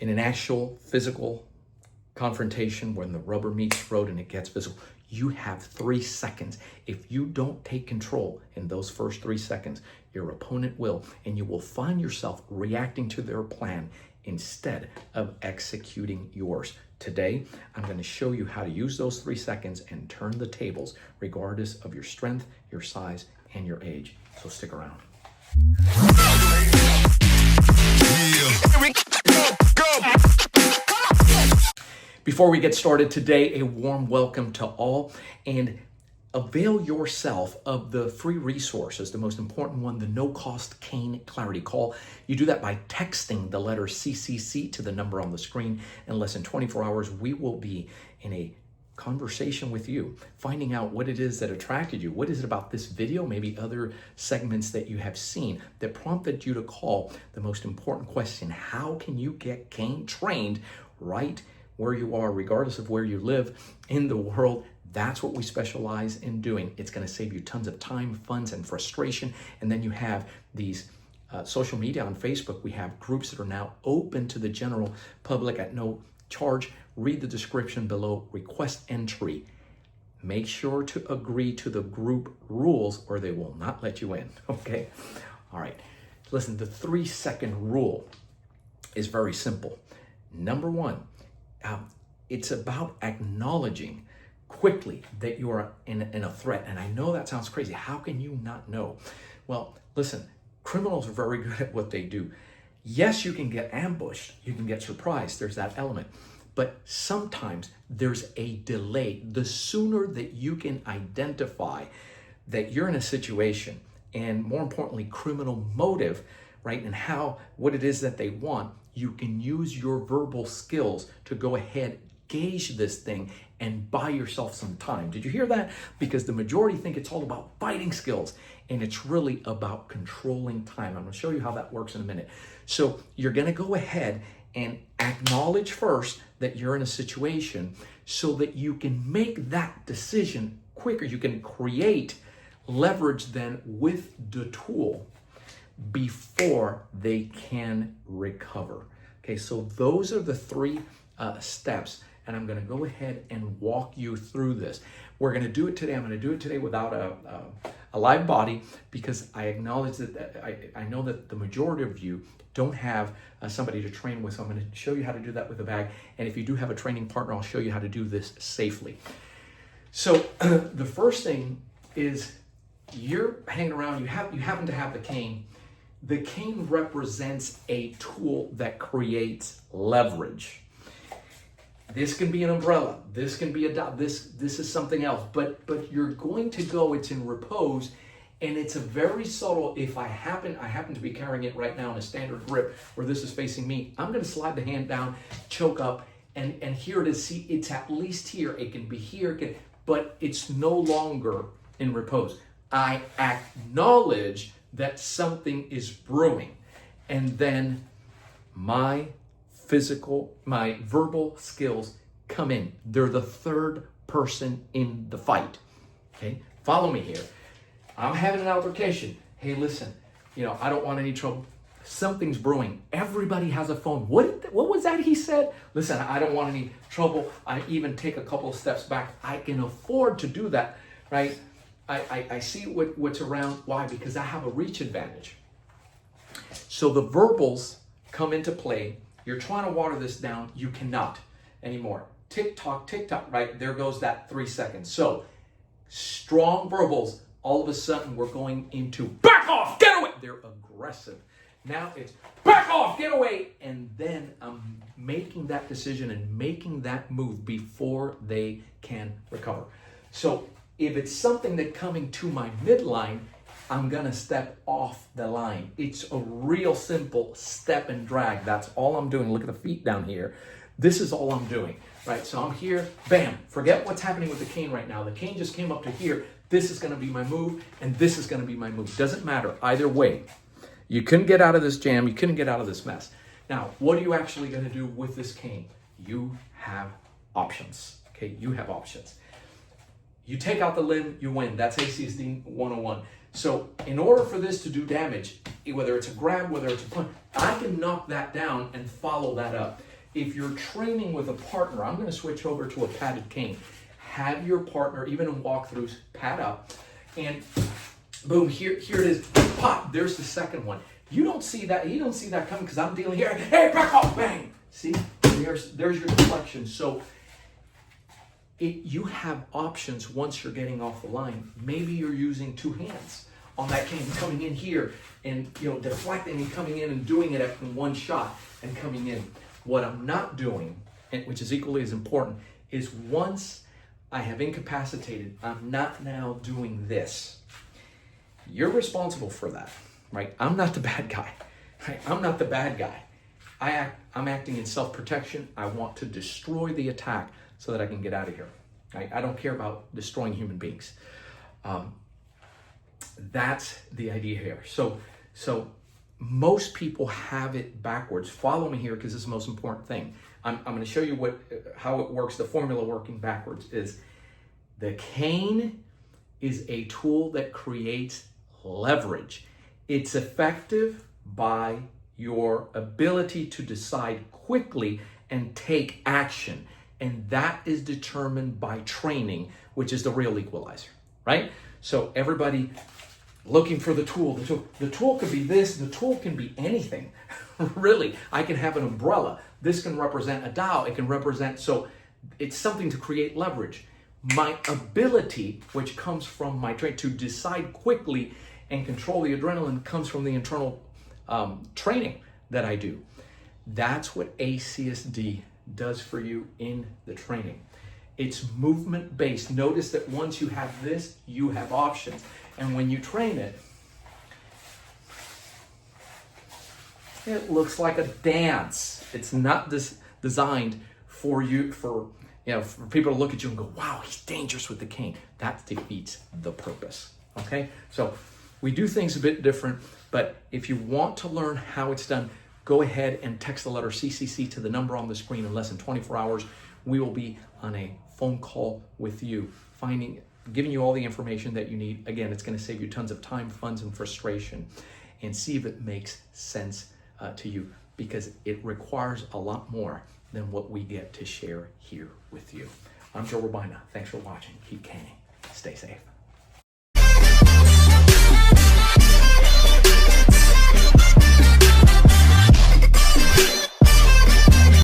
in an actual physical confrontation, when the rubber meets the road and it gets physical, you have 3 seconds. If you don't take control in those first 3 seconds, your opponent will, and you will find yourself reacting to their plan instead of executing yours. Today, I'm going to show you how to use those 3 seconds and turn the tables, regardless of your strength, your size, and your age. So stick around. Before we get started today, a warm welcome to all, and avail yourself of the free resources. The most important one, the no-cost Cane Clarity Call. You do that by texting the letter CCC to the number on the screen. In less than 24 hours, we will be in a conversation with you, finding out what it is that attracted you. What is it about this video, maybe other segments that you have seen, that prompted you to call the most important question: how can you get cane trained right where you are, regardless of where you live in the world? That's what we specialize in doing. It's going to save you tons of time, funds, and frustration. And then you have these social media on Facebook. We have groups that are now open to the general public at no charge. Read the description below, request entry. Make sure to agree to the group rules or they will not let you in, okay? All right, listen, the 3-second rule is very simple. Number one, it's about acknowledging quickly that you are in a threat. And I know that sounds crazy. How can you not know? Well, listen, criminals are very good at what they do. Yes, you can get ambushed. You can get surprised. There's that element. But sometimes there's a delay. The sooner that you can identify that you're in a situation, and more importantly, criminal motive, right, and what it is that they want, you can use your verbal skills to go ahead, gauge this thing, and buy yourself some time. Did you hear that? Because the majority think it's all about fighting skills, and it's really about controlling time. I'm going to show you how that works in a minute. So you're going to go ahead and acknowledge first that you're in a situation so that you can make that decision quicker. You can create leverage then with the tool before they can recover. Okay, so those are the 3 steps, and I'm going to go ahead and walk you through this. We're going to do it today. I'm going to do it today without a live body, because I acknowledge that I know that the majority of you don't have somebody to train with, so I'm going to show you how to do that with a bag. And if you do have a training partner, I'll show you how to do this safely. So the first thing is, you're hanging around, you happen to have the cane. The cane represents a tool that creates leverage. This can be an umbrella. This can be this is something else. But you're going to go. It's in repose, and it's a very subtle. If I happen to be carrying it right now in a standard grip where this is facing me, I'm going to slide the hand down, choke up, and here it is. See, it's at least here. It can be here, but it's no longer in repose. I acknowledge that something is brewing, and then my verbal skills come in. They're the third person in the fight. Okay, follow me here. I'm having an altercation. Hey, listen, I don't want any trouble. Something's brewing. Everybody has a phone. What was that he said? Listen, I don't want any trouble. I even take a couple of steps back. I can afford to do that, right? I see what's around. Why? Because I have a reach advantage. So the verbals come into play. You're trying to water this down. You cannot anymore. Tick tock, right? There goes that 3 seconds. So strong verbals, all of a sudden we're going into back off, get away. They're aggressive. Now it's back off, get away. And then I'm making that decision and making that move before they can recover. So if it's something that coming to my midline, I'm gonna step off the line. It's a real simple step and drag. That's all I'm doing. Look at the feet down here. This is all I'm doing, right? So I'm here, bam. Forget what's happening with the cane right now. The cane just came up to here. This is gonna be my move, and this is gonna be my move. Doesn't matter, either way. You couldn't get out of this jam. You couldn't get out of this mess. Now, what are you actually gonna do with this cane? You have options, okay? You have options. You take out the limb, you win. That's ACSD 101. So in order for this to do damage, whether it's a grab, whether it's a punch, I can knock that down and follow that up. if you're training with a partner, I'm going to switch over to a padded cane. Have your partner, even in walkthroughs, pad up, and boom, here it is, pop, there's the second one. You don't see that coming because I'm dealing here. Hey, back off, bang. See, there's your deflection. So you have options once you're getting off the line. Maybe you're using two hands on that cane, coming in here and deflecting and coming in and doing it in one shot and coming in. What I'm not doing, which is equally as important, is once I have incapacitated, I'm not now doing this. You're responsible for that, right? I'm not the bad guy. Right? I'm not the bad guy. I'm acting in self-protection. I want to destroy the attack so that I can get out of here. Right? I don't care about destroying human beings. That's the idea here. So most people have it backwards. Follow me here because this is the most important thing. I'm going to show you how it works. The formula working backwards is the cane is a tool that creates leverage. It's effective by your ability to decide quickly and take action. And that is determined by training, which is the real equalizer, right? So everybody looking for the tool. The tool could be this. The tool can be anything. Really, I can have an umbrella. This can represent a dial. It can represent, so it's something to create leverage. My ability, which comes from my training, to decide quickly and control the adrenaline, comes from the internal training that I do. That's what ACSD does for you in the training. It's movement based. Notice that once you have this, you have options. And when you train it, it looks like a dance. It's not designed for you, for people to look at you and go, wow, he's dangerous with the cane. That defeats the purpose, okay? So we do things a bit different, but if you want to learn how it's done, go ahead and text the letter CCC to the number on the screen. In less than 24 hours, we will be on a phone call with you, giving you all the information that you need. Again, it's going to save you tons of time, funds, and frustration, and see if it makes sense to you, because it requires a lot more than what we get to share here with you. I'm Joe Robaina. Thanks for watching. Keep caning. Stay safe.